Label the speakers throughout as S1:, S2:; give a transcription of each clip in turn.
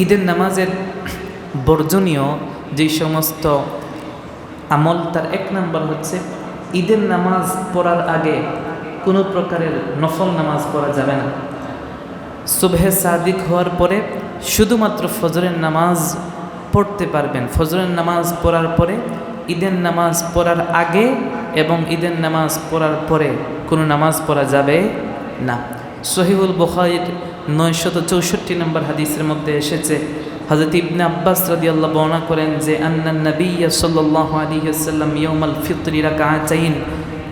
S1: ঈদের নামাজের বর্জনীয় যে সমস্ত আমল তার এক নম্বর হচ্ছে ঈদের নামাজ পড়ার আগে কোনো প্রকারের নফল নামাজ পড়া যাবে না। সুবহে সাদিক হওয়ার পরে শুধুমাত্র ফজরের নামাজ পড়তে পারবেন। ফজরের নামাজ পড়ার পরে ঈদের নামাজ পড়ার আগে এবং ঈদের নামাজ পড়ার পরে কোনো নামাজ পড়া যাবে না। সহিহুল বুখারীর 964 নম্বর হাদিসের মধ্যে এসেছে, হযরত ইবনে আব্বাস রাদিয়াল্লাহু বর্ণনা করেন যে আন্নান নবী সাল্লাল্লাহু আলাইহি ওয়াসাল্লাম ইয়াউমাল ফিতরি রাকাআতাইন,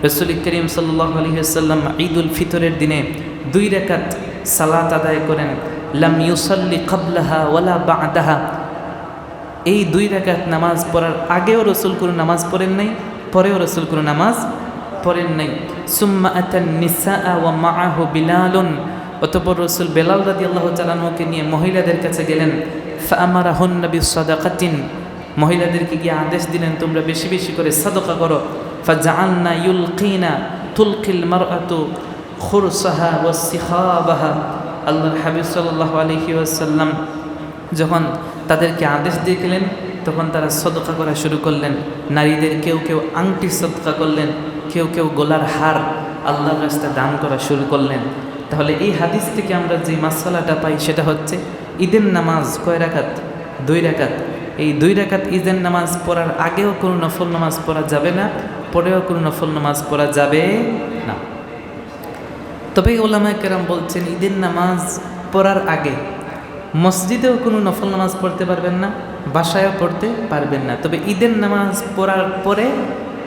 S1: রাসূল করিম সাল্লাল্লাহু আলাইহি ওয়াসাল্লাম ঈদুল ফিতরের দিনে 2 রাকাত সালাত আদায় করেন। লাম ইউসাল্লি ক্বাবলাহা ওয়ালা বা'দাহা, এই 2 রাকাত নামাজ পড়ার আগেও রাসূল কোনো নামাজ পড়েন নাই, পরেও রাসূল কোনো নামাজ পড়েন নাই। সুম্মা আতান নিসা ওয়া মাআহু বিলালুন, অতঃপর রাসূল বেলাল রাদিয়াল্লাহু তাআলা আনহুকে নিয়ে মহিলাদের কাছে গেলেন। ফাআমারাহুন্না বিসাদাকাতিন, মহিলাদেরকে গিয়ে আদেশ দিলেন তোমরা বেশি বেশি করে সাদকা করো। ফাজআলনা ইউলকিনা তুলকিল মারআতু খুরসাহা ওয়াসিখাবাহা, আল্লাহর হাবিব সাল্লাল্লাহু আলাইহি ওয়াসাল্লাম যখন তাদেরকে আদেশ দিয়ে গেলেন তখন তারা সদকা করা শুরু করলেন। নারীদের কেউ কেউ আংটি সদকা করলেন, কেউ কেউ গলার হার আল্লাহর রাস্তায় দান করা শুরু করলেন। তাহলে এই হাদিস থেকে আমরা যে মাসালাটা পাই সেটা হচ্ছে ঈদের নামাজ কয় রাকাত? 2 রাকাত। এই 2 রাকাত ঈদের নামাজ পড়ার আগেও কোনো নফল নামাজ পড়া যাবে না, পরেও কোনো নফল নামাজ পড়া যাবে না। তবে ওলামায়ে কেরাম বলছেন ঈদের নামাজ পড়ার আগে মসজিদেও কোনো নফল নামাজ পড়তে পারবেন না, বাসায়ও পড়তে পারবেন না। তবে ঈদের নামাজ পড়ার পরে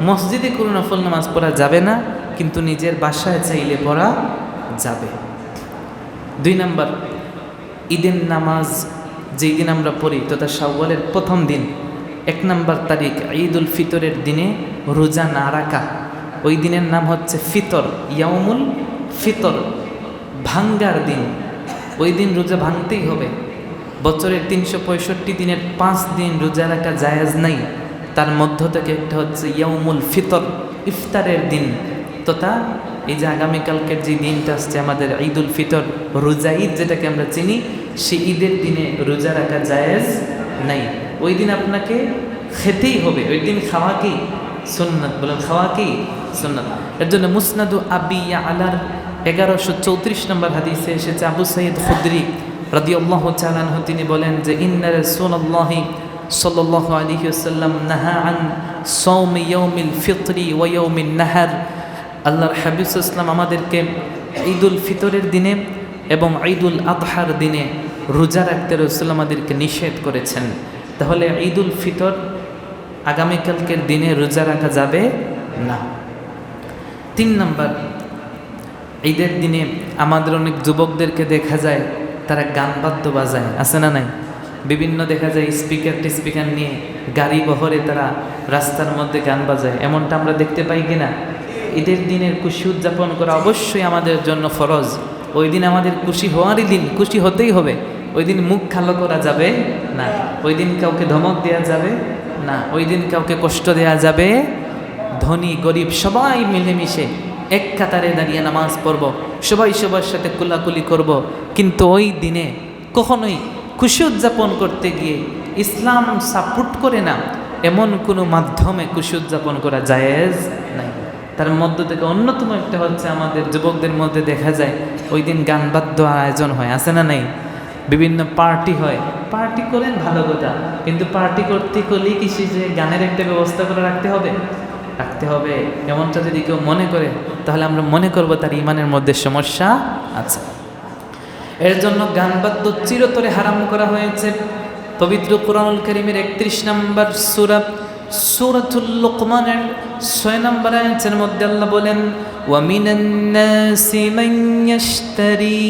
S1: মসজিদে কোনো নফল নামাজ পড়া যাবে না, কিন্তু নিজের বাসায় চাইলে পড়া যাবে। 2 নম্বর, ঈদের নামাজ যেই দিন আমরা পড়ি তথা শাওয়ালের প্রথম দিন 1 নম্বর তারিখ ঈদুল ফিতরের দিনে রোজা না রাখা, ওই দিনের নাম হচ্ছে ফিতর, ইয়াউমুল ফিতর, ভাঙ্গার দিন। ওই দিন রোজা ভাঙতেই হবে। বছরের 365 দিনের 5 দিন রোজা রাখা জায়েজ নাই, তার মধ্য থেকে একটা হচ্ছে ইয়াউমুল ফিতর, ইফতারের দিন। তথা এই যে আগামীকালকের যে দিনটা আসছে আমাদের ঈদুল ফিতর, রোজা ঈদ যেটাকে আমরা চিনি, সেই ঈদের দিনে রোজা রাখা জায়েজ নাই। ওই দিন আপনাকে খেতেই হবে, ওই দিন খাওয়া কি সুন্নাত, বলেন খাওয়া কি সুন্নাত। এর জন্য মুসনাদু আবি ইয়ালার 1134 নম্বর হাদিসে এসেছে, আবু সাঈদ খুদরি রাদিয়াল্লাহু তাআলা আনহু তিনি বলেন যে ইন্না রাসূলুল্লাহি সাল্লাল্লাহু আলাইহি ওয়াসাল্লাম নাহা আন সাওমি ইয়াউমিল ফিতরি ওয়া ইয়াউমিন নাহার, আল্লাহর হাবিব সাল্লাল্লাহু আলাইহি ওয়াসাল্লাম আমাদেরকে ঈদুল ফিতরের দিনে এবং ঈদুল আযহার দিনে রোজা রাখতে রাসূল আমাদেরকে নিষেধ করেছেন। তাহলে ঈদুল ফিতর আগামীকালকের দিনে রোজা রাখা যাবে না। 3 নম্বর, ঈদের দিনে আমাদের অনেক যুবকদেরকে দেখা যায় তারা গান বাদ্য বাজায়, আছে না নাই? বিভিন্ন দেখা যায় স্পিকার নিয়ে গাড়ি বহরে তারা রাস্তার মধ্যে গান বাজায়, এমনটা আমরা দেখতে পাই কিনা? ঈদের দিনের খুশি উদযাপন করা অবশ্যই আমাদের জন্য ফরজ। ওই দিন আমাদের খুশি হওয়ারই দিন, খুশি হতেই হবে। ওই দিন মুখ কালো করা যাবে না, ওই দিন কাউকে ধমক দেওয়া যাবে না, ওই দিন কাউকে কষ্ট দেওয়া যাবে। ধনী গরিব সবাই মিলেমিশে এক কাতারে দাঁড়িয়ে নামাজ পড়ব, সবাই সবার সাথে কুলাকুলি করব। কিন্তু ওই দিনে কখনোই খুশি উদযাপন করতে গিয়ে ইসলাম সাপোর্ট করে না এমন কোনো মাধ্যমে খুশি উদযাপন করা জায়েজ নাই। তার মধ্য থেকে অন্যতম একটা হচ্ছে আমাদের যুবকদের মধ্যে দেখা যায় ওই দিন গান বাদ্য আয়োজন হয়, আছে না নাই? বিভিন্ন পার্টি হয়, পার্টি করেন ভালো কথা, কিন্তু পার্টি করতে হলেই কি যে গানের একটা ব্যবস্থা করে রাখতে হবে? এমনটা যদি কেউ মনে করে তাহলে আমরা মনে করব তার ইমানের মধ্যে সমস্যা আছে। এর জন্য গান বাদ্য চিরতরে হারাম করা হয়েছে। পবিত্র কুরআনুল কারীমের 31 নম্বর সূরা সূরাতুল লুকমানের 6 নম্বর আয়াতের মধ্যে আল্লাহ বলেন, ওয়া মিনান নাসি মান ইয়াশতারি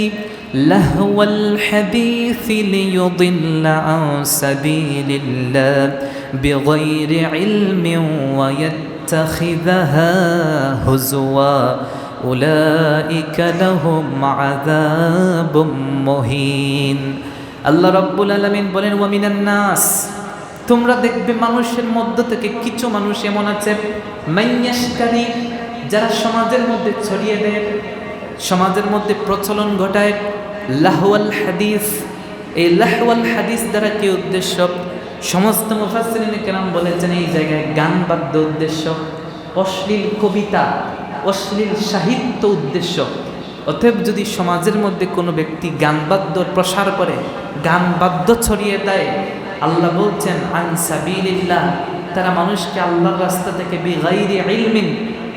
S1: লাহওয়াল হাদিসি লিয়ুদিল্লা আন সাবিলিল্লাহ বিগাইরি ইলমিন ওয়া يتخذها هزوا أولئك لهم عذاب مهين। আল্লাহ রাব্বুল আলামিন বলেন, ওয়া মিনান নাস, তোমরা দেখবে মানুষের মধ্য থেকে কিছু মানুষ এমন আছে মাইয়াশতারি, যারা সমাজের মধ্যে ছড়িয়ে দেয়, সমাজের মধ্যে প্রচলন ঘটায় লাহওয়াল হাদিস, এই লাহওয়াল হাদিস দ্বারা কি উদ্দেশ্য? সমস্ত মুফাসসিরিন কেরাম বলেছেন এই জায়গায় গান বাদ্য উদ্দেশ্য, অশ্লীল কবিতা, অশ্লীল সাহিত্য উদ্দেশ্য। অতএব যদি সমাজের মধ্যে কোনো ব্যক্তি গান বাদ্যর প্রসার করে, গান বাদ্য ছড়িয়ে দেয়, আল্লাহ বলছেন আন সাবিলিল্লাহ, তারা মানুষকে আল্লাহর রাস্তা থেকে বিগাইরি ইলমিন,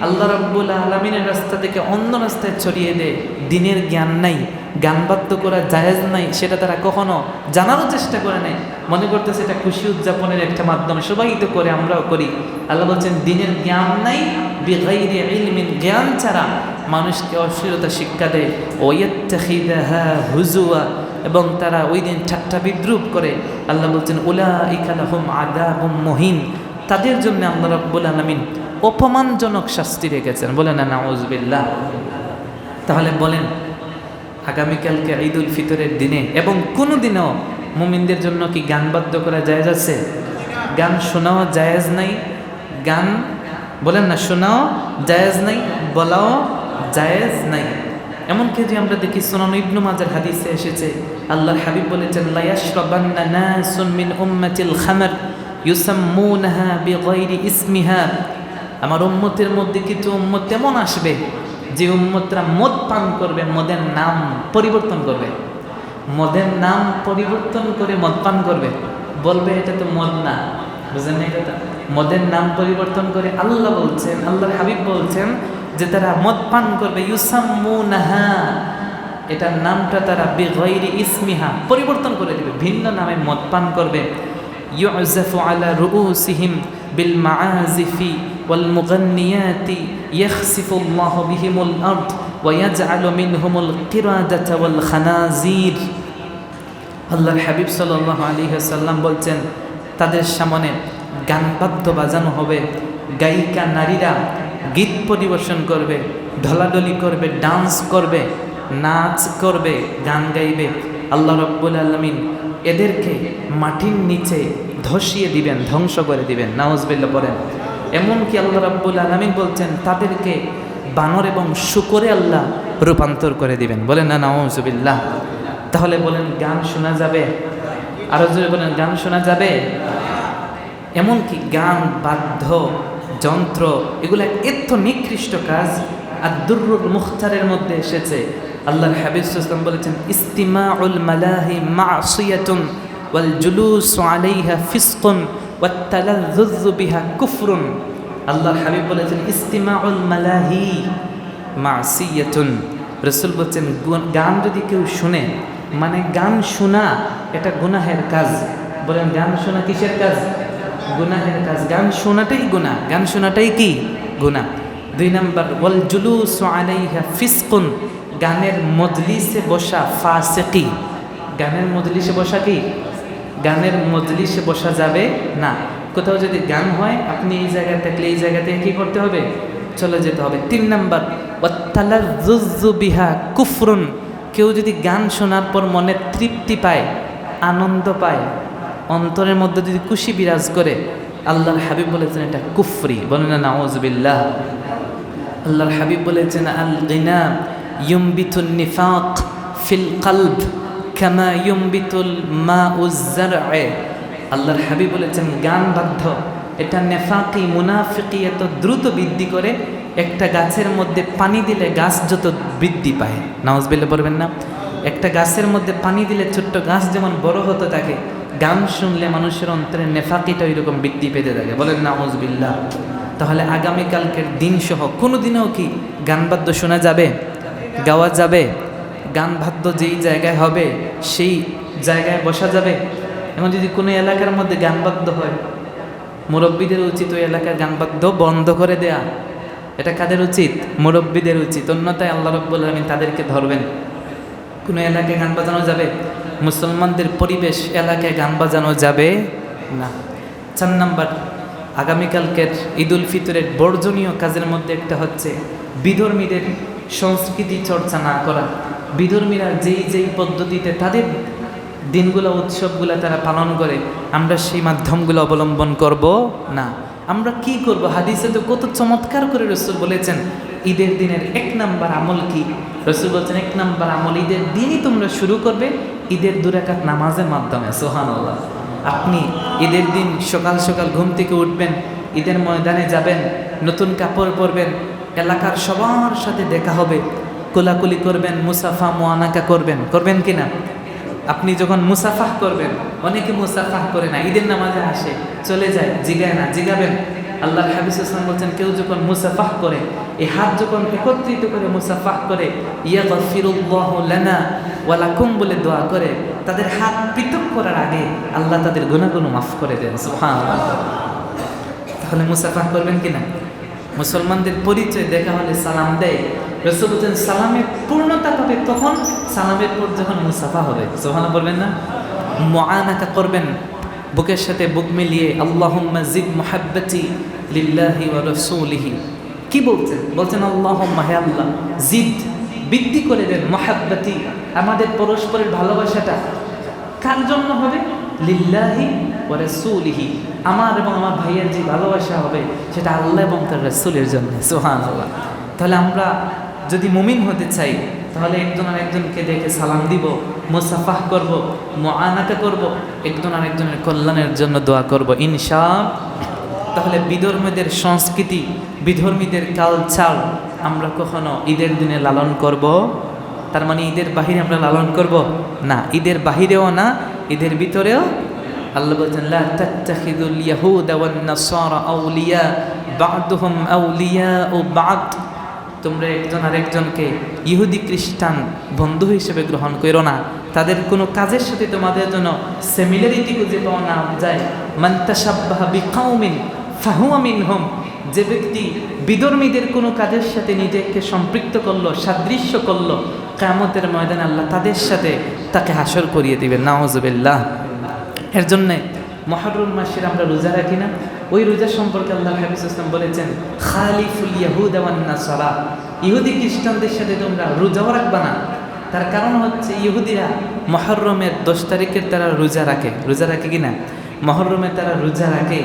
S1: আল্লাহ রাব্বুল আলামিনের রাস্তা থেকে অন্য রাস্তায় ছড়িয়ে দেয়। দিনের জ্ঞান নাই, গান বাদ্য করা জায়েজ নাই, সেটা তারা কখনো জানারও চেষ্টা করে নাই, মনে করতেছে এটা খুশি উদযাপনের একটা মাধ্যম, সবাই তো করে, আমরাও করি। আল্লাহ বলছেন দিনের জ্ঞান নাই, বিগাইরি ইলমিন, জ্ঞান ছাড়া মানুষকে অশ্লীলতা শিক্ষা দেয়। ওয়াত্তাখিযাহা হুজুয়া, এবং তারা ওই দিন ঠাট্টা বিদ্রুপ করে। আল্লাহ বলছেন উলাইকা লাহুম আযাবুম মুহিন, তাদের জন্য আল্লাহ রাব্বুল আলামিন অপমানজনক শাস্তি রেখেছেন। বলেন না নাউযুবিল্লাহ। তাহলে বলেন আগামীকালকে ঈদুল ফিতরের দিনে এবং কোনো দিনও মুমিনদের জন্য কি গান বাদ্য করা জায়েজ আছে? গান শোনাও জায়েজ নাই, গান বলেন না শোনাও জায়েজ নাই, বলাও জায়েজ নাই। এমনকি যে আমরা দেখি সুনান ইবনে মাজার হাদিসে এসেছে, আল্লাহর হাবিব বলেছেন লা ইয়াশরাবান্না নাসুন মিন উম্মাতিল খামর ইউসাম্মুনাহা বিগাইরি ইসমিহা, আমার উম্মতের মধ্যে কিছু উম্মত তেমন আসবে যে উম্মতরা মদ পান করবে, মদের নাম পরিবর্তন করবে, মদের নাম পরিবর্তন করে মদ পান করবে, বলবে এটা তো মদ না। বুঝেন না এটা? মদের নাম পরিবর্তন করে আল্লাহ বলছেন, আল্লাহর হাবিব বলছেন যে তারা মদ পান করবে, ইউসাম্মুনাহা, এটার নামটা তারা বিগাইরি ইসমিহা পরিবর্তন করে দিবে, ভিন্ন নামে মদ পান করবে। ইউযাফু আলা রুউসিহিম বিল মাআজিফি ওয়াল মুগান্নিয়াতি ইয়াখসিফুল্লাহু বিহিমুল আরদ ওয়া ইয়াজআলু মিনহুমুল কিরাদাতা ওয়াল খানাজির। আল্লাহর হাবিব সাল্লাল্লাহু আলাইহি ওয়াসাল্লাম বলছেন তাদের সামনে গান বাদ্য বাজানো হবে, গায়িকা নারীরা গীত পরিবেশন করবে, ঢলাঢলি করবে, ডান্স করবে, নাচ করবে, গান গাইবে। আল্লাহ রাব্বুল আলামিন এদেরকে মাটির নিচে ধসিয়ে দিবেন, ধ্বংস করে দিবেন। নাউজুবিল্লাহ পড়েন। এমনকি আল্লাহ রাব্বুল আলামিন বলছেন তাদেরকে বানর এবং শূকরে আল্লাহ রূপান্তর করে দিবেন। বলেন না নাউজুবিল্লাহ। তাহলে বলেন গান শোনা যাবে? আরো জোরে বলেন গান শোনা যাবে? এমনকি গান, বাদ্য যন্ত্র, এগুলো এত নিকৃষ্ট কাজ। আর দুররুল মুখতারের মধ্যে এসেছে আল্লাহর হাবিব সাল্লাল্লাহু আলাইহি ওয়াসাল্লাম বলেছেন ইস্তিমাউল মালাহি মাসিয়াতুন ওয়াল জুলুসু আলাইহা ফিসকুন ওয়াত তালাযযুযু বিহা কুফরুন। আল্লাহর হাবিব বলেছেন ইস্তিমাউল মালাহি মাসিয়াতুন, রাসূল বলেছেন গান যদি কেউ শুনে, মানে গান শোনা এটা গুনাহের কাজ। বলেন গান শোনা কিসের কাজ? গুনাহের কাজ। গান শোনাটাই গুনাহ, গান শোনাটাই কি গুনাহ। 2 নাম্বার ওয়াল জুলুসু আলাইহা ফিসকুন, গানের মজলিসে বসা ফাসিকি। গানের মজলিসে বসা কি? গানের মজলিসে বসা যাবে না। কোথাও যদি গান হয় আপনি এই জায়গায় থাকলে এই জায়গা থেকে কী করতে হবে? চলে যেতে হবে। 3 নাম্বার ওয়াত্তালাযযুযু বিহা কুফরুন, কেউ যদি গান শোনার পর মনে তৃপ্তি পায়, আনন্দ পায়, অন্তরের মধ্যে যদি খুশি বিরাজ করে, আল্লাহর হাবিব বলেছেন এটা কুফরি। বলেন না নাউযুবিল্লাহ। আল্লাহর হাবিব বলেছেন আল গিনা ইউমবিতুন নিফাক ফিল কলব কামা ইউমবিতুল মাউজ জারআ। আল্লাহর হাবিব বলেছেন গান বাদ্য এটা নেফাকি, মুনাফিকি এত দ্রুত বৃদ্ধি করে, একটা গাছের মধ্যে পানি দিলে গাছ যত বৃদ্ধি পায়। নাউযুবিল্লাহ বলবেন না? একটা গাছের মধ্যে পানি দিলে ছোট্ট গাছ যেমন বড় হতে থাকে, গান শুনলে মানুষের অন্তরে নেফাকিটা ওইরকম বৃদ্ধি পেতে থাকে। বলেন নাউযুবিল্লাহ। তাহলে আগামীকালকের দিন সহ কোনো দিনেও কি গান বাদ্য শোনা যাবে, গাওয়া যাবে? গান বাদ্য যেই জায়গায় হবে সেই জায়গায় বসা যাবে। এবং যদি কোনো এলাকার মধ্যে গান বাদ্য হয়, মুরব্বীদের উচিত ওই এলাকার গান বাদ্য বন্ধ করে দেয়া। এটা কাদের উচিত? মুরব্বীদের উচিত। অন্যথায় আল্লাহ রাব্বুল আলামিন তাদেরকে ধরবেন। কোনো এলাকায় গান বাজানো যাবে? মুসলমানদের পরিবেশ এলাকায় গান বাজানো যাবে না। 4 নাম্বার, আগামীকালকের ঈদুল ফিতরের বর্জনীয় কাজের মধ্যে একটা হচ্ছে বিধর্মীদের সংস্কৃতি চর্চা না করা। বিধর্মীরা যেই যেই পদ্ধতিতে তাদের দিনগুলো, উৎসবগুলো তারা পালন করে, আমরা সেই মাধ্যমগুলো অবলম্বন করব না। আমরা কি করব? হাদিসে তো কত চমৎকার করে রাসূল বলেছেন ঈদের দিনের 1 নাম্বার আমল কি? রাসূল বলছেন 1 নাম্বার আমল ঈদের দিনই তোমরা শুরু করবে ঈদের 2 রাকাত নামাজের মাধ্যমে। সুবহানাল্লাহ। আপনি ঈদের দিন সকাল সকাল ঘুম থেকে উঠবেন, ঈদের ময়দানে যাবেন, নতুন কাপড় পরবেন, এলাকার সবার সাথে দেখা হবে, কোলাকুলি করবেন, মুসাফা মুআনাকা করবেন কিনা? আপনি যখন মুসাফাহ করবেন, অনেকে মুসাফাহ করে না, ঈদের নামাজে আসে চলে যায়, জিগায় না, জিগাবেন। আল্লাহর হাবিব সাল্লাল্লাহু আলাইহি ওয়াসাল্লাম বলছেন কেউ যখন মুসাফাহ করে, এই হাত যখন একত্রিত করে মুসাফাহ করে, ইয়াগফিরুল্লাহু লানা ওয়া লাকুম বলে দোয়া করে, তাদের হাত পৃথক করার আগে আল্লাহ তাদের গুনাহগুলো মাফ করে দেন। সুবহানাল্লাহ। তাহলে মুসাফাহ করবেন কিনা? মুসলমানদের পরিচয় দেখা হলে সালাম দেয়। রাসূল বলেন সালামের পূর্ণতা পাবে তখন সালামের পর যখন মুসাফা হবে। সুবহানাল্লাহ বলবেন না? মুআনাকা করবেন, বুকের সাথে বুক মিলিয়ে আল্লাহুম্মা জিদ মুহাব্বতি লিল্লাহি ওয়া রাসূলিহি। কি বলছেন আল্লাহুম্মা, হে আল্লাহ, জিদ বৃদ্ধি করে দেন, মুহাব্বতি আমাদের পরস্পরের ভালোবাসাটা কার জন্য হবে? লিল্লাহি ওয়া রাসূলিহি, আমার এবং আমার ভাইয়ের যে ভালোবাসা হবে সেটা আল্লাহ এবং তার রাসূলের জন্য। সুবহানাল্লাহ। তাহলে আমরা যদি মুমিন হতে চাই তাহলে একজন আরেকজনকে দেখে সালাম দিব, মুসাফাহ করব, মুআনাকা করব, একজন আরেকজনের কল্যাণের জন্য দোয়া করব ইনশাআল্লাহ। তাহলে বিধর্মীদের সংস্কৃতি, বিধর্মীদের কালচার আমরা কখনো ঈদের দিনে লালন করব? তার মানে ঈদের বাহিরে আমরা লালন করব না, ঈদের বাহিরেও না, ঈদের ভিতরেও। আল্লাহ বলছেন লা তাত্তাখিযুল ইয়াহুদা ওয়ান নাসারা আউলিয়া বা'দুহুম আউলিয়াউ বা'দ। তোমরা একজন আরেকজনকে ইহুদি খ্রিস্টান বন্ধু হিসেবে গ্রহণ করো না, তাদের কোনো কাজের সাথে তোমাদের জন্য সিমিলারিটি খুঁজে পাওয়া না যায়। মান তাশাব্বাহা বিকাউমিন ফাহুয়া মিনহুম, যে ব্যক্তি বিধর্মীদের কোনো কাজের সাথে নিজেকে সম্পৃক্ত করলো, সাদৃশ্য করলো, কিয়ামতের ময়দানে আল্লাহ তাদের সাথে তাকে হাসর করিয়ে দিবেন। নাউযুবিল্লাহ। এর জন্যে মুহররম মাসের আমরা রোজা রাখি না? ওই রোজা সম্পর্কে আল্লাহ হাবিব সাল্লাল্লাহু আলাইহি ওয়াসাল্লাম বলেছেন খালিফুল ইয়াহুদা ওয়ান নাসারা, ইহুদি খ্রিস্টানদের সাথে তোমরা রোজাও রাখবা না। তার কারণ হচ্ছে ইহুদিরা মুহররমের 10 তারিখের তারা রোজা রাখে কিনা? মুহররমের তারা রোজা রাখে,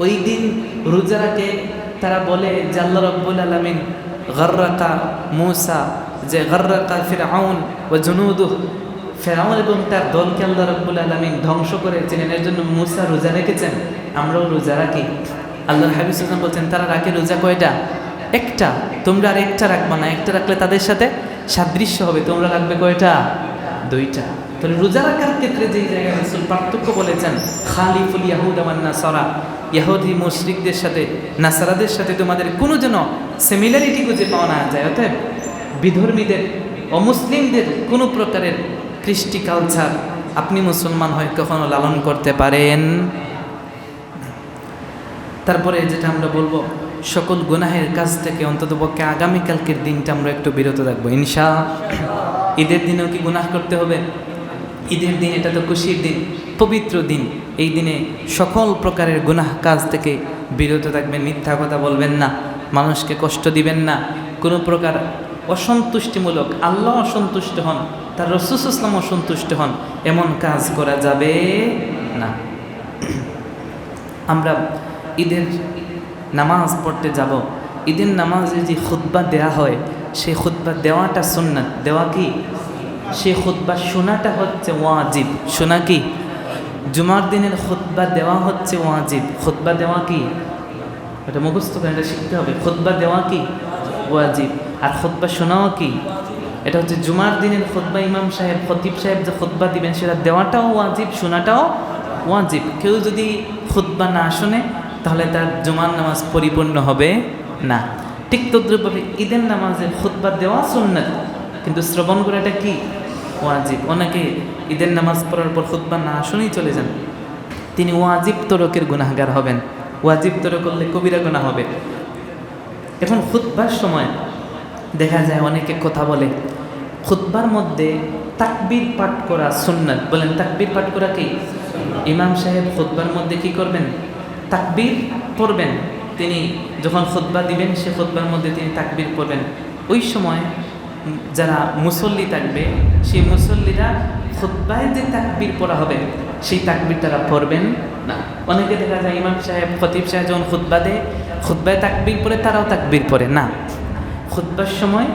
S1: ওই দিন রোজা রাখে। তারা বলে যে আল্লাহ রাব্বুল আলামিন গাররাকা মূসা, যে গাররাকা ফিরআউন ওয়া জুনুদুহু, ফেরাউন এবং তার দলকে আল্লাহ রাব্বুল আলামিন ধ্বংস করেছিলেন, এর জন্য মূসা রোজা রেখেছেন, আমরাও রোজা রাখি। আল্লাহর হাবিব সাল্লাল্লাহু আলাইহি ওয়াসাল্লাম বলছেন তারা রাখে রোজা কয়টা? একটা। তোমরা আর একটা রাখবা না, একটা রাখলে তাদের সাথে সাদৃশ্য হবে। তোমরা রাখবে কয়টা? 2টা। তাহলে রোজা রাখার ক্ষেত্রে যেই জায়গায় রাসূল পার্থক্য বলেছেন খালিফুল ইয়াহুদা ওয়ান নাসারা, ইহুদি মুশরিকদের সাথে নাসারাদের সাথে তোমাদের কোনো যেন সিমিলারিটি খুঁজে পাওয়া না যায়। অতএব বিধর্মীদের, অমুসলিমদের কোনো প্রকারের কৃষ্টি কালচার আপনি মুসলমান হয়ে কখনো লালন করতে পারেন। তারপরে যেটা আমরা বলবো, সকল গুনাহের কাজ থেকে অন্ততপক্ষে আগামীকালকের দিনটা আমরা একটু বিরত রাখবো ইনশাআল্লাহ। ঈদের দিনেও কি গুনাহ করতে হবে? ঈদের দিন এটা তো খুশির দিন, পবিত্র দিন। এই দিনে সকল প্রকারের গুনাহ কাজ থেকে বিরত থাকবেন, মিথ্যা কথা বলবেন না, মানুষকে কষ্ট দিবেন না, কোনো প্রকার অসন্তুষ্টিমূলক, আল্লাহ অসন্তুষ্ট হন, তার রাসূল সাল্লাল্লাহু আলাইহি ওয়াসাল্লাম অসন্তুষ্ট হন, এমন কাজ করা যাবে না। আমরা ঈদের নামাজ পড়তে যাব, ঈদের নামাজে যে খুতবা দেওয়া হয় সেই খুতবা দেওয়াটা সুন্নাত। দেওয়া কি? সেই খুতবা শোনাটা হচ্ছে ওয়াজিব। শোনা কি? জুমার দিনের খুতবা দেওয়া হচ্ছে ওয়াজিব। খুতবা দেওয়া কি? এটা মুখস্থ করে এটা শিখতে হবে। খুতবা দেওয়া কি? ওয়াজিব। আর খুতবা শোনাও কি? এটা হচ্ছে জুমার দিনের খুতবা। ইমাম সাহেব, খতিব সাহেব যে খুতবা দিবেন সেটা দেওয়াটাও ওয়াজিব, শোনাটাও ওয়াজিব। কেউ যদি খুতবা না শোনে তাহলে তার জুমার নামাজ পরিপূর্ণ হবে না। ঠিক তদ্রুপভাবে ঈদের নামাজে খুতবা দেওয়া সুন্নাত, কিন্তু শ্রবণ করাটা কি? ওয়াজিব। অনেকে ঈদের নামাজ পড়ার পর খুতবা না শুনেই চলে যান, তিনি ওয়াজিব তরকের গুনাহগার হবেন। ওয়াজিব তরক করলে কবিরা গুনাহ হবে। এখন খুতবার সময় দেখা যায় অনেকে কথা বলে, খুতবার মধ্যে তাকবীর পাঠ করা সুন্নাত। বলেন তাকবীর পাঠ করা কি? ইমাম সাহেব খুতবার মধ্যে কি করবেন? তাকবীর পড়বেন। তিনি যখন খুতবা দিবেন সে খুতবার মধ্যে তিনি তাকবীর পড়বেন। ওই সময় যারা মুসল্লি থাকবে সেই মুসল্লিরা খুতবায় যে তাকবীর পড়া হবে সেই তাকবীর তারা পড়বেন না। অনেকে দেখা যায় ইমাম সাহেব, খতিব সাহেব যখন খুতবা দেয়, খুতবায় তাকবীর পড়ে, তারাও তাকবীর পড়ে না। খুতবার সময়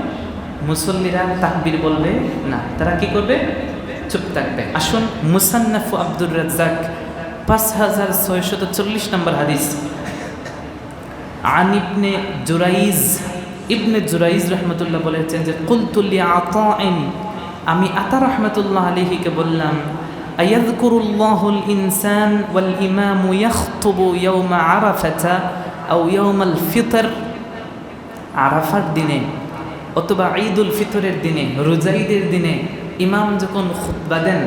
S1: মুসল্লিরা তাকবীর বলবে না, তারা কি করবে? চুপ থাকবে। আসুন মুসান্নাফ আব্দুর রাজ্জাক 5640 নম্বর হাদিস, আন ইবনে জুরাইজ রহমতুল্লাহ বলেছেন যে কুলতু লিআতাইন, আমি আতা রহমতুল্লাহ আলাইহিকে বললাম, আয়াযকুরুল্লাহুল ইনসান ওয়াল ইমামু ইয়াখতুবু ইয়াওমা আরাফাতা আও ইয়াওমাল ফিতর, আরাফার দিনে অথবা ঈদুল ফিতরের দিনে, রোজা ঈদের দিনে ইমাম যখন খুতবা দেন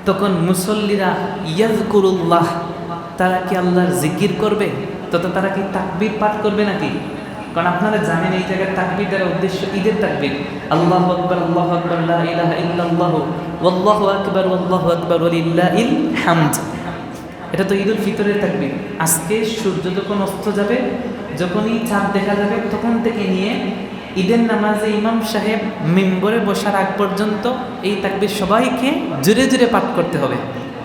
S1: তখন মুসল্লিরা ইয়াযকুরুল্লাহ, তারা কি আল্লাহর জিকির করবে? তথা তারা কি তাকবীর পাঠ করবে নাকি? কারণ আপনারা জানেন এই জায়গায় তাকবীর দ্বারা উদ্দেশ্য ঈদের তাকবীর, আল্লাহু আকবার আল্লাহু আকবার লা ইলাহা ইল্লাল্লাহ ওয়াল্লাহু আকবার ওয়ালিল্লাহিল হামদ। এটা তো ঈদুল ফিতরের তাকবীর। আজকে সূর্য যখন অস্ত যাবে, যখনই চাঁদ দেখা যাবে, তখন থেকে নিয়ে ঈদের নামাজে ইমাম সাহেব মিম্বরে বসার আগ পর্যন্ত এই তাকবীর সবাইকে জোরে জোরে পাঠ করতে হবে।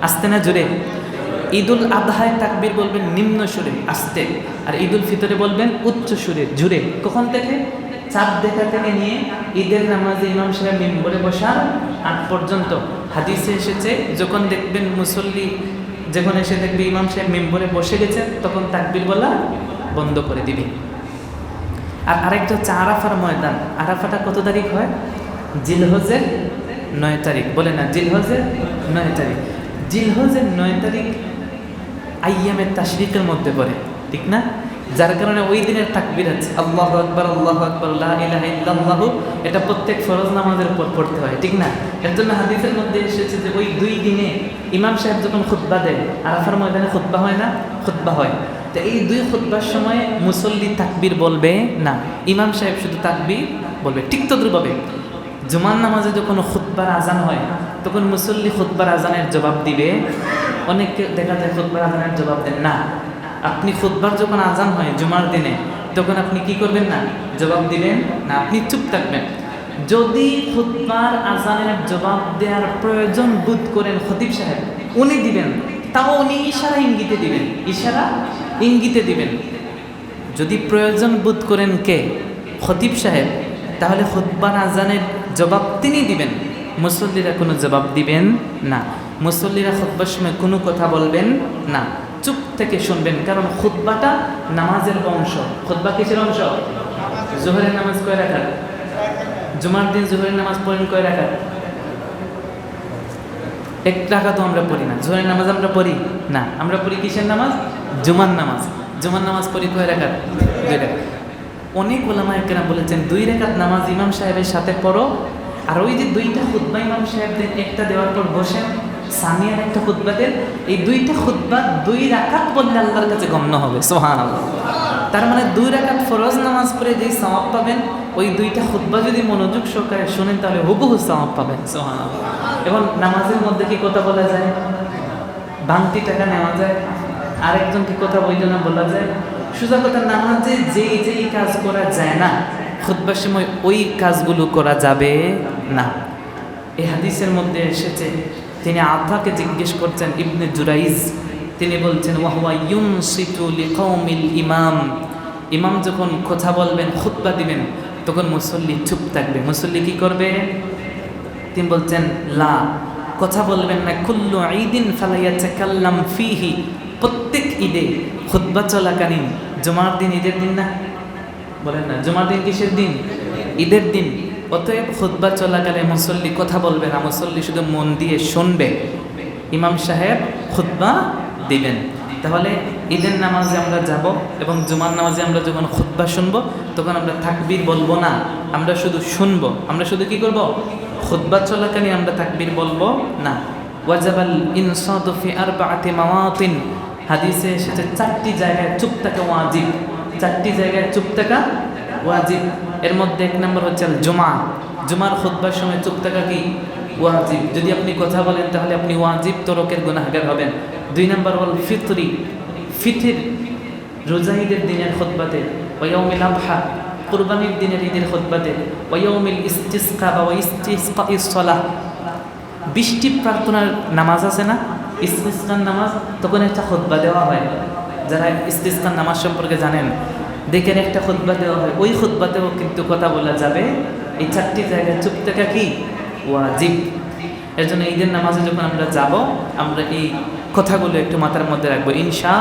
S1: আস্তে না জোরে? ঈদুল আদহায় তাকবীর বলবেন নিম্ন সুরে আস্তে, আর ঈদুল ফিতরে বলবেন উচ্চ সুরে জুড়ে। কখন থেকে? চাঁদ দেখা থেকে নিয়ে ঈদের নামাজে ইমাম সাহেব মিম্বরে বসার আগ পর্যন্ত। হাদিসে এসেছে যখন দেখবেন মুসল্লি যখন এসে দেখবে ইমাম সাহেব মিম্বরে বসে গেছেন, তখন তাকবীর বলা বন্ধ করে দিবে। আর আরেকটা হচ্ছে আরাফার ময়দান। আরাফাটা কত তারিখ হয়? জিলহজের 9 তারিখ। বলে না, জিলহজের 9 তারিখ। জিলহজের 9 তারিখ আইয়ামের তাশরিকের মধ্যে পড়ে, ঠিক না? যার কারণে ওই দিনের তাকবীর আছে আল্লাহু আকবার লা ইলাহা ইল্লাল্লাহ, এটা প্রত্যেক ফরজ নামাজের উপর পড়তে হয়, ঠিক না? এর জন্য হাদিসের মধ্যে এসেছে যে ওই 2 দিনে ইমাম সাহেব যখন খুতবা দেয়, আরাফার ময়দানে খুতবা হয় না? খুতবা হয়। তো এই 2 খুতবার সময় মুসল্লি তাকবীর বলবে না, ইমাম সাহেব শুধু তাকবীর বলবে। ঠিক তদ্রুপভাবে জুমার নামাজে যখন খুতবার আজান হয়, তখন মুসল্লি খুতবার আজানের জবাব দিবে। অনেকে দেখা যায় খুতবার আজানের জবাব দেন না। আপনি খুতবার যখন আজান হয় জুমার দিনে, তখন আপনি কি করবেন না? জবাব দিবেন না, আপনি চুপ থাকবেন। যদি খুতবার আজানের জবাব দেওয়ার প্রয়োজন বোধ করেন খতিব সাহেব, উনি দিবেন, তাও উনি ইশারা ইঙ্গিতে দিবেন, ইশারা ইঙ্গিতে দিবেন। যদি প্রয়োজন বোধ করেন কে? খতিব সাহেব, তাহলে খুতবার আজানের জবাব তিনি দিবেন, মুসল্লিরা কোনো জবাব দিবেন না। মুসল্লিরা খুতবার সময় কোনো কথা বলবেন না, চুপ থেকে শুনবেন। কারণ খুতবাটা নামাজের অংশ। খুতবা কিসের অংশ? জোহরের নামাজ কয় রাকাত? জুমার দিন জোহরের নামাজ পড়েন কয় রাকাত? 1 রাকাত তো আমরা পড়ি না। জোহরের নামাজ আমরা পড়ি না, আমরা পড়ি কিসের নামাজ? জুমার নামাজ। জুমার নামাজ পড়ি কয় রাকাত? 2 রাকাত। অনেক ওলামায়ে কেরাম বলেছেন 2 রাকাত নামাজ ইমাম সাহেবের সাথে পড়ো, আর ওই যে 2টা খুতবা ইমাম সাহেবদের একটা দেওয়ার পর বসেন, সামিয়ার একটা খুতবা দেন, এই 2টা খুতবা 2 রাকাত বললে আল্লাহর কাছে গণ্য হবে। সুবহানাল্লাহ। তার মানে 2 রাকাত ফরজ নামাজ পড়ে যেই সওয়াব পাবেন, ওই 2টা খুতবা যদি মনোযোগ সহকারে শুনেন তাহলে হুবহু সওয়াব পাবেন। সুবহানাল্লাহ। এবং নামাজের মধ্যে কি কথা বলা যায়? ভাঙতি টাকা নেওয়া যায়, আরেকজনকে কথা বইলে না বলা যায়। সোজা কথা, নামাজে যেই কাজ করা যায় না, খুতবার সময় ওই কাজগুলো করা যাবে না। এই হাদিসের মধ্যে এসেছে, তিনি আতাকে জিজ্ঞেস করছেন, ইবনে জুরাইজ তিনি বলছেন, ওয়াহুয়া ইউনসিতু লিকাউমিল ইমাম, ইমাম যখন কথা বলবেন, খুতবা দিবেন, তখন মুসল্লি চুপ থাকবে। মুসল্লি কি করবে? তিনি বলছেন, লা, কথা বলবেন না। কুল্লু ঈদিন ফালা ইয়াতাকাল্লাম ফীহি, প্রত্যেক ঈদে খুতবা চলাকালীন, জুমার দিন ঈদের দিন না? বলেন না, জুমার দিন কিসের দিন? ঈদের দিন। অতএব খুতবা চলাকালে মুসল্লি কথা বলবে না, মুসল্লি শুধু মন দিয়ে শুনবে। ইমাম সাহেব খুতবা দিবেন। তাহলে ঈদের নামাজে আমরা যাব এবং জুমার নামাজে আমরা যখন খুতবা শুনবো, তখন আমরা তাকবীর বলবো না, আমরা শুধু শুনবো। আমরা শুধু কি করব? খুতবা চলাকালে আমরা তাকবীর বলবো না। ওয়াজাবাল ইনসাতু ফি আরবাআতি মাওয়াতিন, হাদিসে এসেছে 4টি জায়গায় চুপ থাকা ওয়াজিব। 4টি জায়গায় চুপ থাকা ওয়াজিব। এর মধ্যে 1 নম্বর হচ্ছে জুমা। জুমার খুতবার সময় চুপ থাকা কি? ওয়াজিব। যদি আপনি কথা বলেন তাহলে আপনি ওয়াজিব তরকের গুনাহগার হবেন। 2 নম্বর হল ফিতরি, ফিতর রোজা ঈদের দিনের খুতবাতে, ওয়া ইয়াউমিল আযহা কুরবানির দিনের ঈদের খুতবাতে, ওয়া ইয়াউমিল ইস্তিসকা বা ইস্তিসকাইস সালাহ, বৃষ্টি প্রার্থনার নামাজ আছে না, ইস্তিসকার নামাজ, তখন একটা খুতবা দেওয়া হয়। যারা ইস্তিসকার নামাজ সম্পর্কে জানেন, দেখেন একটা খুতবা দেওয়া হয়, ওই খুতবাতেও কিন্তু কথা বলা যাবে। এই চারটি জায়গায় চুপ থাকা কি ওয়াজিব। এর জন্য ঈদের নামাজে যখন আমরা যাব আমরা এই কথাগুলো একটু মাথার মধ্যে রাখবো ইনশা